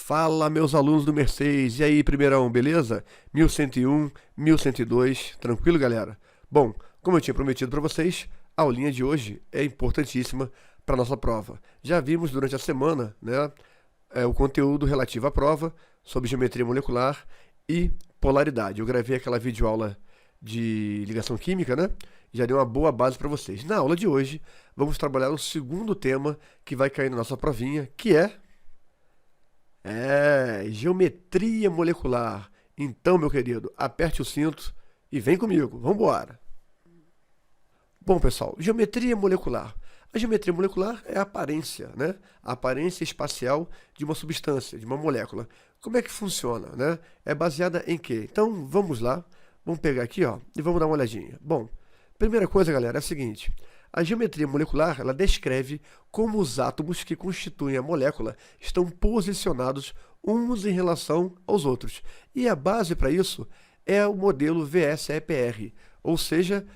Fala, meus alunos do Mercedes. E aí, primeirão, beleza? 1101, 1102, tranquilo, galera? Bom, como eu tinha prometido para vocês, a aulinha de hoje é importantíssima para nossa prova. Já vimos durante a semana, né, o conteúdo relativo à prova sobre geometria molecular e polaridade. Eu gravei aquela videoaula de ligação química, né? Já deu uma boa base para vocês. Na aula de hoje, vamos trabalhar o segundo tema que vai cair na nossa provinha, que é geometria molecular. Então, meu querido, aperte o cinto e vem comigo. Vamos embora. Bom, pessoal, geometria molecular. A geometria molecular é a aparência, né? A aparência espacial de uma substância, de uma molécula. Como é que funciona, né? É baseada em quê? Então, vamos lá. Vamos pegar aqui, ó, e vamos dar uma olhadinha. Bom, primeira coisa, galera, é a seguinte. A geometria molecular, ela descreve como os átomos que constituem a molécula estão posicionados uns em relação aos outros. E a base para isso é o modelo VSEPR, ou seja,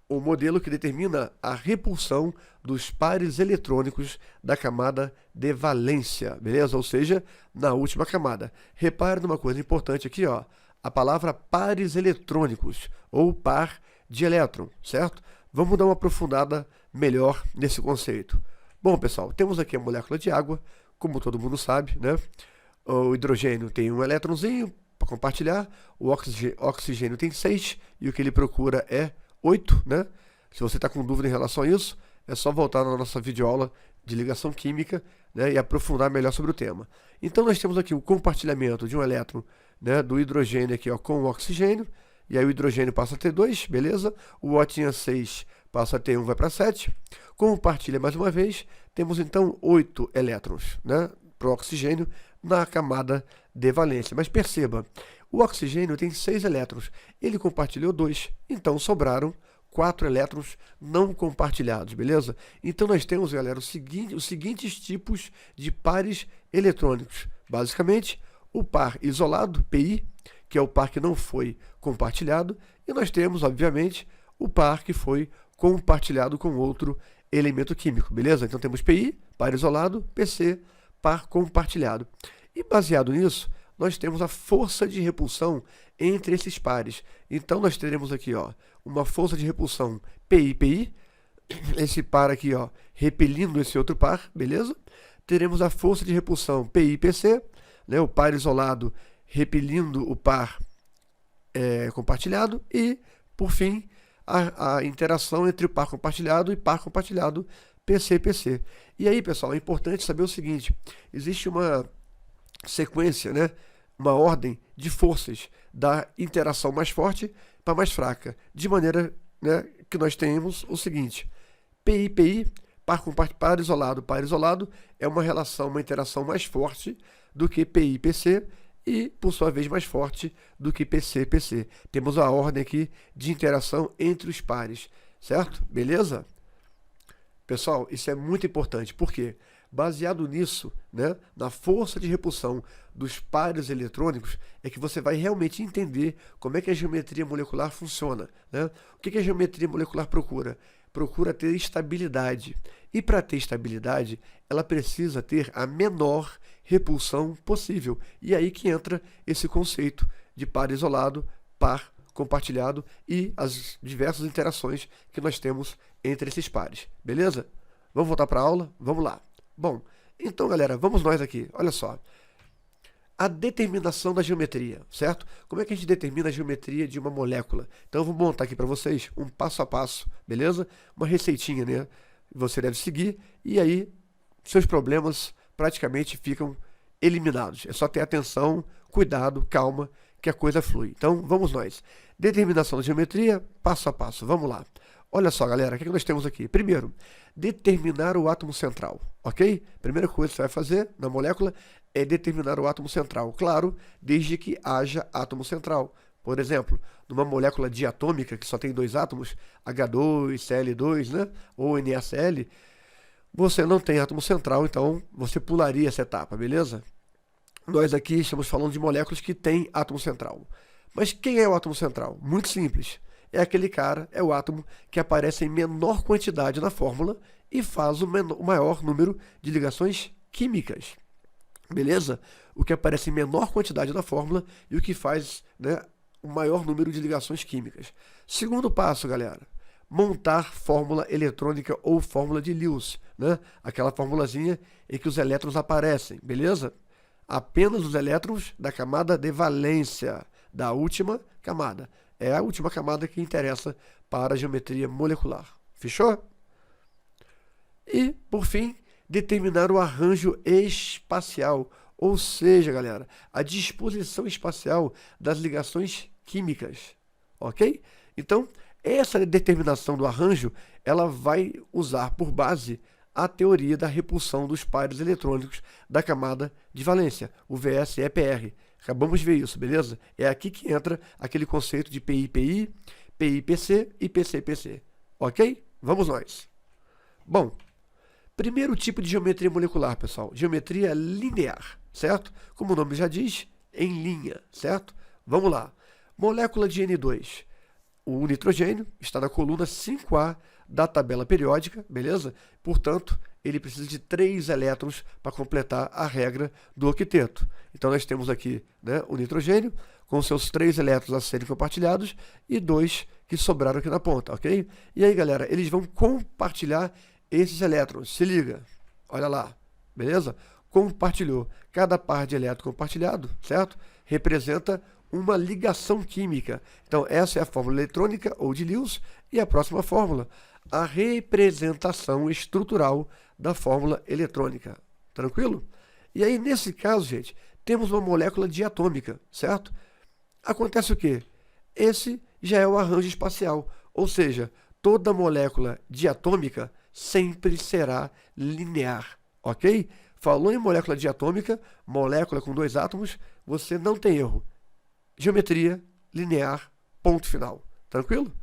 o modelo que determina a repulsão dos pares eletrônicos da camada de valência, beleza? Ou seja, na última camada. Repare numa coisa importante aqui, ó, a palavra pares eletrônicos, ou par de elétron, certo? Vamos dar uma aprofundada melhor nesse conceito. Bom, pessoal, temos aqui a molécula de água, como todo mundo sabe, né? O hidrogênio tem um elétronzinho para compartilhar, o oxigênio tem 6 e o que ele procura é 8, né? Se você está com dúvida em relação a isso, é só voltar na nossa videoaula de ligação química, né, e aprofundar melhor sobre o tema. Então, nós temos aqui o compartilhamento de um elétron, né, do hidrogênio aqui, ó, com o oxigênio, e aí o hidrogênio passa a ter 2, beleza? O O tinha 6, passa a ter 1, vai para 7. Compartilha mais uma vez, temos então 8 elétrons, né, para o oxigênio na camada de valência. Mas perceba, o oxigênio tem 6 elétrons, ele compartilhou 2, então sobraram 4 elétrons não compartilhados, beleza? Então nós temos, galera, os seguintes tipos de pares eletrônicos. Basicamente, o par isolado, PI, que é o par que não foi compartilhado, e nós temos, obviamente, o par que foi compartilhado com outro elemento químico, beleza? Então temos PI, par isolado, PC, par compartilhado. E baseado nisso, nós temos a força de repulsão entre esses pares. Então nós teremos aqui, ó, uma força de repulsão PI-PI, esse par aqui, ó, repelindo esse outro par, beleza? Teremos a força de repulsão PI-PC, né, o par isolado repelindo o par compartilhado, e, por fim, a interação entre o par compartilhado e par compartilhado PC-PC. E aí, pessoal, é importante saber o seguinte, existe uma sequência, né, uma ordem de forças da interação mais forte para mais fraca, de maneira, né, que nós temos o seguinte, PI-PI, par isolado, é uma relação, uma interação mais forte do que PI-PC e, por sua vez, mais forte do que PC-PC. Temos a ordem aqui de interação entre os pares, certo? Beleza? Pessoal, isso é muito importante, porque baseado nisso, né, na força de repulsão dos pares eletrônicos, é que você vai realmente entender como é que a geometria molecular funciona, né? O que a geometria molecular procura? Procura ter estabilidade. E para ter estabilidade, ela precisa ter a menor repulsão possível. E aí que entra esse conceito de par isolado, par compartilhado e as diversas interações que nós temos entre esses pares. Beleza? Vamos voltar para a aula? Vamos lá. Bom, então, galera, vamos nós aqui. Olha só. A determinação da geometria, certo? Como é que a gente determina a geometria de uma molécula? Então, eu vou montar aqui para vocês um passo a passo, beleza? Uma receitinha, né? Você deve seguir e aí seus problemas praticamente ficam eliminados. É só ter atenção, cuidado, calma, que a coisa flui. Então, vamos nós. Determinação da geometria, passo a passo. Vamos lá. Olha só, galera, o que nós temos aqui? Primeiro, determinar o átomo central, ok? Primeira coisa que você vai fazer na molécula é determinar o átomo central. Claro, desde que haja átomo central. Por exemplo, numa molécula diatômica que só tem 2 átomos, H2, Cl2, né? Ou NaCl, você não tem átomo central, então você pularia essa etapa, beleza? Nós aqui estamos falando de moléculas que têm átomo central. Mas quem é o átomo central? Muito simples. É aquele cara, é o átomo que aparece em menor quantidade na fórmula e faz o maior número de ligações químicas. Beleza? o que aparece em menor quantidade na fórmula e o que faz, né, o maior número de ligações químicas. Segundo passo, galera, montar fórmula eletrônica ou fórmula de Lewis, né? Aquela formulazinha em que os elétrons aparecem, beleza? Apenas os elétrons da camada de valência, da última camada. É a última camada que interessa para a geometria molecular. Fechou? E, por fim, determinar o arranjo espacial, ou seja, galera, a disposição espacial das ligações químicas, ok? Então, essa determinação do arranjo, ela vai usar por base a teoria da repulsão dos pares eletrônicos da camada de valência, o VSEPR. Acabamos de ver isso, beleza? É aqui que entra aquele conceito de PI-PI, PI-PC e PC-PC, ok? Vamos nós. Bom, primeiro tipo de geometria molecular, pessoal, geometria linear, certo? Como o nome já diz, em linha, certo? Vamos lá. Molécula de N2. O nitrogênio está na coluna 5A da tabela periódica, beleza? Portanto, ele precisa de 3 elétrons para completar a regra do octeto. Então, nós temos aqui, né, o nitrogênio com seus 3 elétrons a serem compartilhados e 2 que sobraram aqui na ponta, ok? E aí, galera, eles vão compartilhar esses elétrons. Se liga, olha lá, beleza? Compartilhou. Cada par de elétron compartilhado, certo? Representa uma ligação química. Então, essa é a fórmula eletrônica ou de Lewis. E a próxima fórmula, a representação estrutural da fórmula eletrônica. Tranquilo? E aí, nesse caso, gente, temos uma molécula diatômica, certo? Acontece o quê? Esse já é o arranjo espacial. Ou seja, toda molécula diatômica sempre será linear, ok? Falou em molécula diatômica, molécula com 2 átomos, você não tem erro. Geometria linear, ponto final. Tranquilo?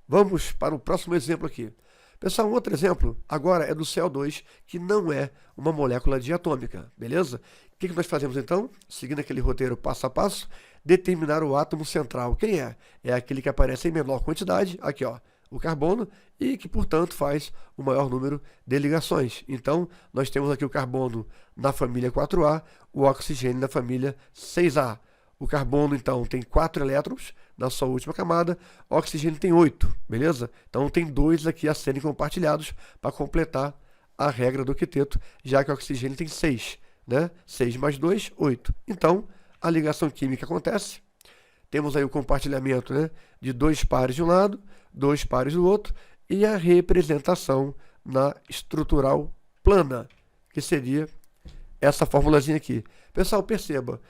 Vamos para o próximo exemplo aqui. Pessoal, um outro exemplo agora é do CO2, que não é uma molécula diatômica, beleza? O que nós fazemos então? Seguindo aquele roteiro passo a passo, determinar o átomo central. Quem é? É aquele que aparece em menor quantidade, aqui ó, o carbono, e que, portanto, faz o maior número de ligações. Então, nós temos aqui o carbono na família 4A, o oxigênio na família 6A. O carbono, então, tem 4 elétrons na sua última camada, o oxigênio tem 8, beleza? Então, tem 2 aqui a serem compartilhados para completar a regra do octeto, já que o oxigênio tem 6, né? 6 mais 2, 8. Então, a ligação química acontece. Temos aí o compartilhamento, né, de 2 pares de um lado, 2 pares do outro, e a representação na estrutural plana, que seria essa formulazinha aqui. Pessoal, perceba,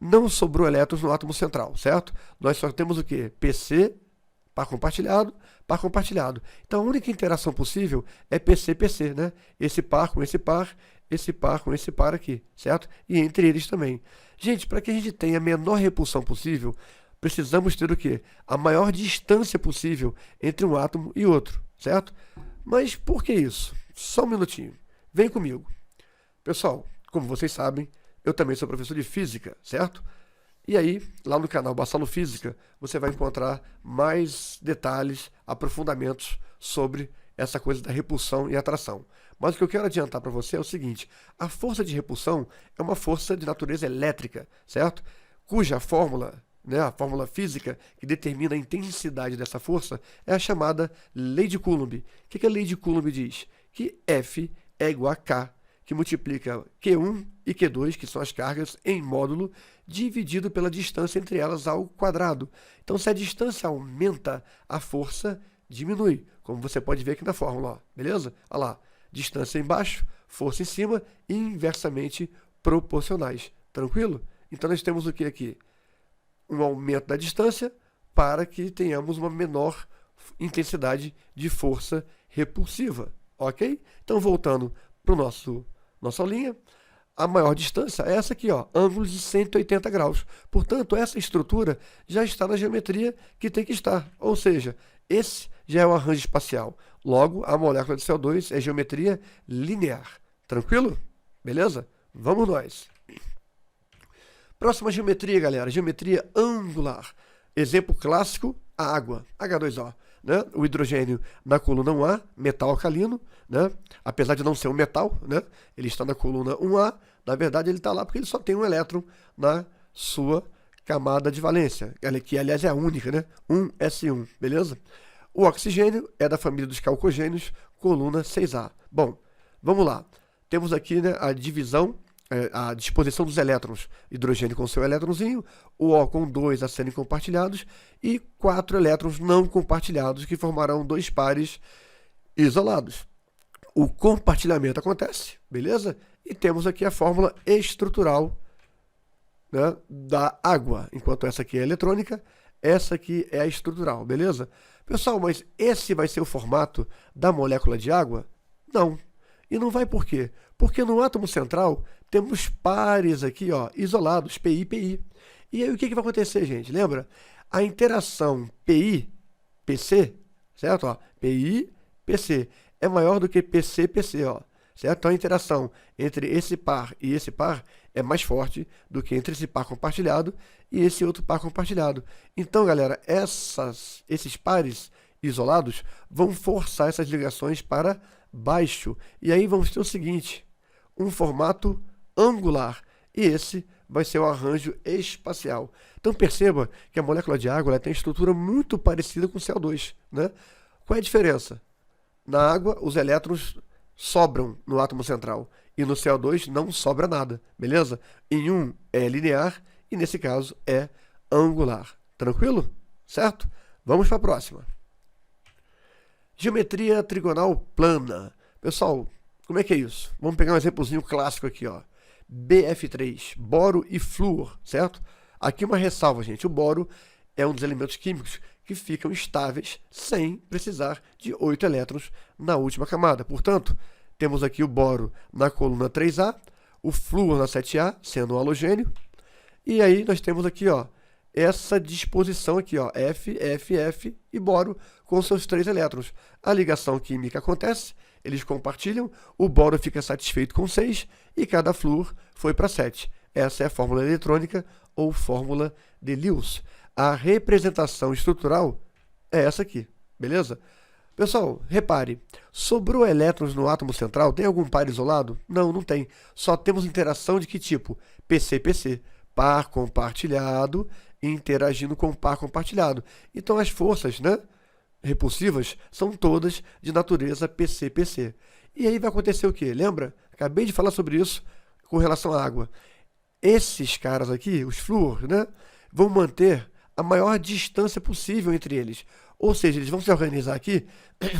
não sobrou elétrons no átomo central, certo? Nós só temos o quê? PC, par compartilhado, par compartilhado. Então, a única interação possível é PC-PC, né? Esse par com esse par, esse par com esse par aqui, certo? E entre eles também. Gente, para que a gente tenha a menor repulsão possível, precisamos ter o quê? A maior distância possível entre um átomo e outro, certo? Mas por que isso? Só um minutinho. Vem comigo. Pessoal, como vocês sabem, eu também sou professor de física, certo? E aí, lá no canal Bassalo Física, você vai encontrar mais detalhes, aprofundamentos sobre essa coisa da repulsão e atração. Mas o que eu quero adiantar para você é o seguinte, a força de repulsão é uma força de natureza elétrica, certo? Cuja fórmula, né, a fórmula física que determina a intensidade dessa força é a chamada lei de Coulomb. O que a lei de Coulomb diz? Que F é igual a K, que multiplica Q1 e Q2, que são as cargas, em módulo, dividido pela distância entre elas ao quadrado. Então, se a distância aumenta, a força diminui, como você pode ver aqui na fórmula, ó, beleza? Olha lá, distância embaixo, força em cima, e inversamente proporcionais. Tranquilo? Então, nós temos o que aqui? Um aumento da distância para que tenhamos uma menor intensidade de força repulsiva, ok? Então, voltando para o nossa aulinha, a maior distância é essa aqui, ó, ângulo de 180 graus. Portanto, essa estrutura já está na geometria que tem que estar, ou seja, esse já é o arranjo espacial. Logo, a molécula de CO2 é geometria linear. Tranquilo? Beleza? Vamos nós. Próxima geometria, galera, geometria angular. Exemplo clássico, a água, H2O. Né? O hidrogênio na coluna 1A, metal alcalino, né? Apesar de não ser um metal, né? Ele está na coluna 1A, Na verdade, ele está lá porque ele só tem um elétron na sua camada de valência, que aliás é a única, né? 1s1, beleza? O oxigênio é da família dos calcogênios, coluna 6A. Bom, vamos lá. Temos aqui, né, a divisão, a disposição dos elétrons. Hidrogênio com seu elétronzinho, o O com 2 a serem compartilhados e 4 elétrons não compartilhados que formarão 2 pares isolados. O compartilhamento acontece, beleza? E temos aqui a fórmula estrutural, né, da água. Enquanto essa aqui é a eletrônica, essa aqui é a estrutural, beleza? Pessoal, mas esse vai ser o formato da molécula de água? Não. E não vai por quê? Porque no átomo central temos pares aqui, ó, isolados, PI, PI. E aí o que vai acontecer, gente? Lembra? A interação PI, PC, certo? Ó, PI, PC é maior do que PC, PC, ó. Certo? Então a interação entre esse par e esse par é mais forte do que entre esse par compartilhado e esse outro par compartilhado. Então, galera, esses pares isolados vão forçar essas ligações para baixo. E aí vamos ter o seguinte, um formato angular. E esse vai ser o arranjo espacial. Então perceba que a molécula de água ela tem estrutura muito parecida com o CO2, né? Qual é a diferença? Na água, os elétrons sobram no átomo central e no CO2 não sobra nada, beleza? Em um é linear e nesse caso é angular. Tranquilo? Certo? Vamos para a próxima. Geometria trigonal plana. Pessoal, como é que é isso? Vamos pegar um exemplozinho clássico aqui, ó. BF3, boro e flúor, certo? Aqui uma ressalva, gente. O boro é um dos elementos químicos que ficam estáveis sem precisar de 8 elétrons na última camada. Portanto, temos aqui o boro na coluna 3A, o flúor na 7A, sendo um halogênio. E aí nós temos aqui, ó, essa disposição aqui, ó, F, F, F e boro com seus 3 elétrons. A ligação química acontece, eles compartilham, o boro fica satisfeito com 6 e cada flúor foi para 7. Essa é a fórmula eletrônica ou fórmula de Lewis. A representação estrutural é essa aqui, beleza? Pessoal, repare, sobrou elétrons no átomo central, tem algum par isolado? Não, não tem. Só temos interação de que tipo? PC-PC, par compartilhado interagindo com par compartilhado. Então as forças, né, repulsivas são todas de natureza PC-PC. E aí vai acontecer o quê? Lembra? Acabei de falar sobre isso com relação à água. Esses caras aqui, os flúor, né, vão manter a maior distância possível entre eles. Ou seja, eles vão se organizar aqui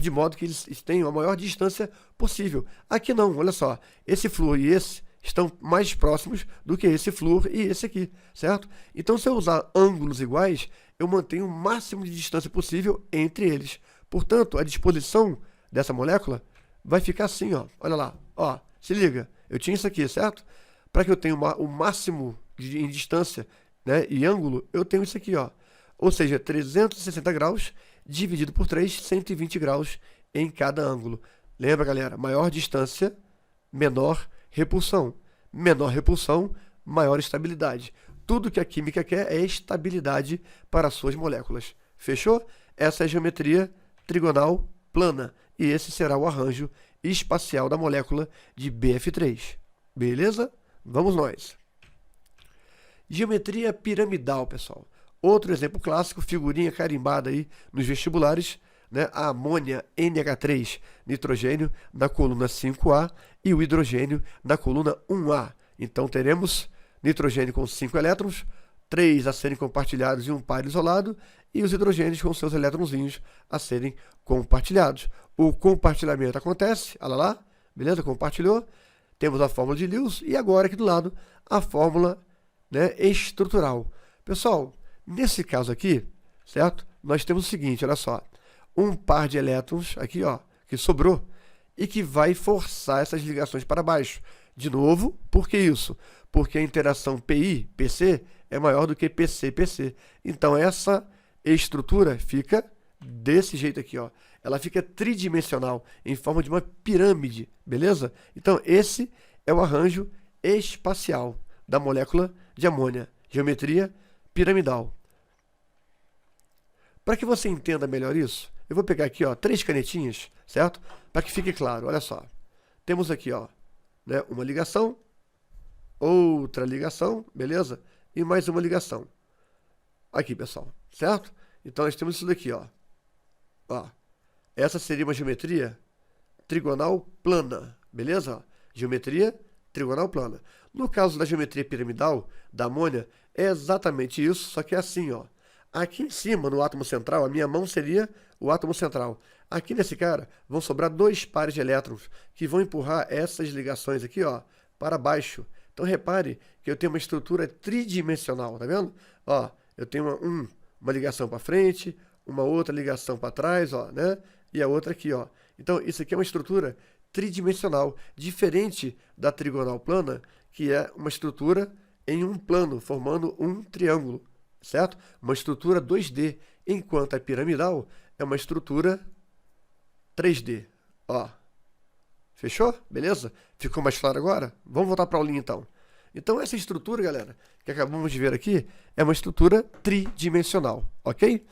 de modo que eles tenham a maior distância possível. Aqui não, olha só. Esse flúor e esse estão mais próximos do que esse flúor e esse aqui, certo? Então, se eu usar ângulos iguais, eu mantenho o máximo de distância possível entre eles. Portanto, a disposição dessa molécula vai ficar assim, ó. Olha lá, ó. Se liga, eu tinha isso aqui, certo? Para que eu tenha o máximo em distância, né, e ângulo, eu tenho isso aqui, ó. Ou seja, 360 graus dividido por 3, 120 graus em cada ângulo. Lembra, galera? Maior distância, menor repulsão. Menor repulsão, maior estabilidade. Tudo que a química quer é estabilidade para as suas moléculas. Fechou? Essa é a geometria trigonal plana. E esse será o arranjo espacial da molécula de BF3. Beleza? Vamos nós. Geometria piramidal, pessoal. Outro exemplo clássico, figurinha carimbada aí nos vestibulares, né? A amônia NH3, nitrogênio na coluna 5A e o hidrogênio na coluna 1A. Então teremos nitrogênio com 5 elétrons, 3 a serem compartilhados e um par isolado, e os hidrogênios com seus elétronzinhos a serem compartilhados. O compartilhamento acontece, olha lá, beleza? Compartilhou. Temos a fórmula de Lewis e agora aqui do lado a fórmula, né, estrutural. Pessoal, nesse caso aqui, certo? Nós temos o seguinte, olha só. Um par de elétrons aqui, ó, que sobrou e que vai forçar essas ligações para baixo. De novo, por que isso? Porque a interação PI-PC é maior do que PC-PC. Então, essa estrutura fica desse jeito aqui, ó. Ela fica tridimensional, em forma de uma pirâmide, beleza? Então, esse é o arranjo espacial da molécula de amônia. Geometria piramidal. Para que você entenda melhor isso, eu vou pegar aqui, ó, 3 canetinhas, certo? Para que fique claro, olha só. Temos aqui, ó, né, uma ligação, outra ligação, beleza? E mais uma ligação. Aqui, pessoal, certo? Então, nós temos isso daqui, ó. Ó, essa seria uma geometria trigonal plana, beleza? Geometria trigonal plana. No caso da geometria piramidal da amônia, é exatamente isso, só que é assim, ó. Aqui em cima, no átomo central, a minha mão seria o átomo central. Aqui nesse cara, vão sobrar dois pares de elétrons que vão empurrar essas ligações aqui, ó, para baixo. Então, repare que eu tenho uma estrutura tridimensional, tá vendo? Ó, eu tenho uma ligação para frente, uma outra ligação para trás, ó, né? E a outra aqui, ó. Então, isso aqui é uma estrutura tridimensional, diferente da trigonal plana, que é uma estrutura em um plano, formando um triângulo, certo? Uma estrutura 2D, enquanto a piramidal é uma estrutura 3D, ó. Fechou? Beleza? Ficou mais claro agora? Vamos voltar para a aulinha, então. Então, essa estrutura, galera, que acabamos de ver aqui, é uma estrutura tridimensional, ok?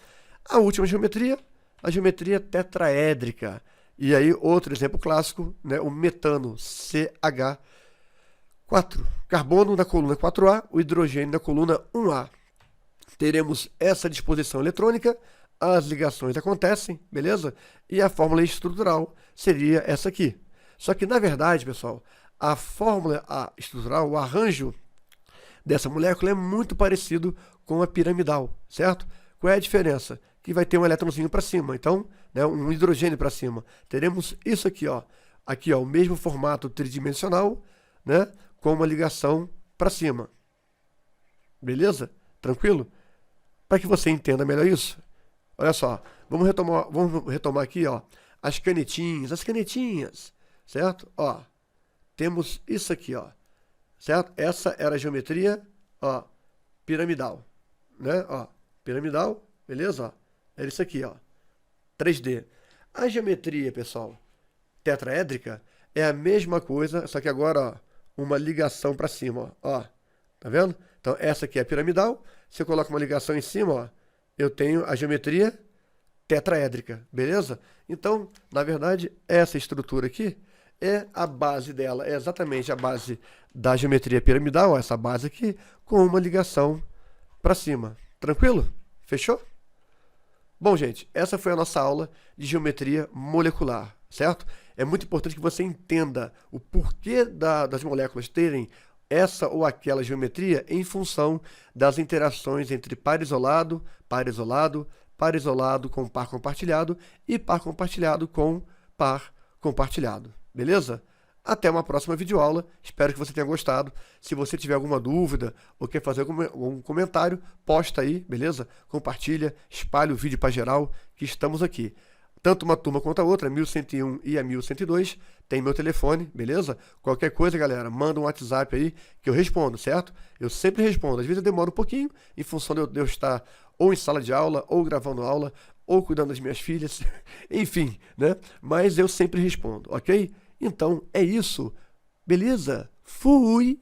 A última geometria, a geometria tetraédrica. E aí, outro exemplo clássico, né, o metano, CH4. Carbono na coluna 4A, o hidrogênio na coluna 1A. Teremos essa disposição eletrônica, as ligações acontecem, beleza? E a fórmula estrutural seria essa aqui. Só que, na verdade, pessoal, a fórmula estrutural, o arranjo dessa molécula é muito parecido com a piramidal, certo? Qual é a diferença? Que vai ter um elétronzinho para cima, então, né, um hidrogênio para cima. Teremos isso aqui, ó. Aqui, ó, o mesmo formato tridimensional, né, com uma ligação para cima. Beleza? Tranquilo? Para que você entenda melhor isso, olha só, vamos retomar aqui, ó, as canetinhas, certo? Ó, temos isso aqui, ó, certo? Essa era a geometria, ó, piramidal, né? Ó, piramidal, beleza? Ó, era isso aqui, ó, 3D. A geometria, pessoal, tetraédrica é a mesma coisa, só que agora, ó, uma ligação para cima, ó, tá vendo? Então, essa aqui é a piramidal. Se eu coloco uma ligação em cima, ó, eu tenho a geometria tetraédrica, beleza? Então, na verdade, essa estrutura aqui é a base dela, é exatamente a base da geometria piramidal, ó, essa base aqui, com uma ligação para cima. Tranquilo? Fechou? Bom, gente, essa foi a nossa aula de geometria molecular, certo? É muito importante que você entenda o porquê das moléculas terem essa ou aquela geometria em função das interações entre par isolado, par isolado, par isolado com par compartilhado e par compartilhado com par compartilhado. Beleza? Até uma próxima videoaula. Espero que você tenha gostado. Se você tiver alguma dúvida ou quer fazer algum comentário, posta aí, beleza? Compartilha, espalha o vídeo para geral, que estamos aqui. Tanto uma turma quanto a outra, a 1101 e a 1102, tem meu telefone, beleza? Qualquer coisa, galera, manda um WhatsApp aí que eu respondo, certo? Eu sempre respondo. Às vezes eu demoro um pouquinho, em função de eu estar ou em sala de aula, ou gravando aula, ou cuidando das minhas filhas, enfim, né? Mas eu sempre respondo, ok? Então, é isso. Beleza? Fui!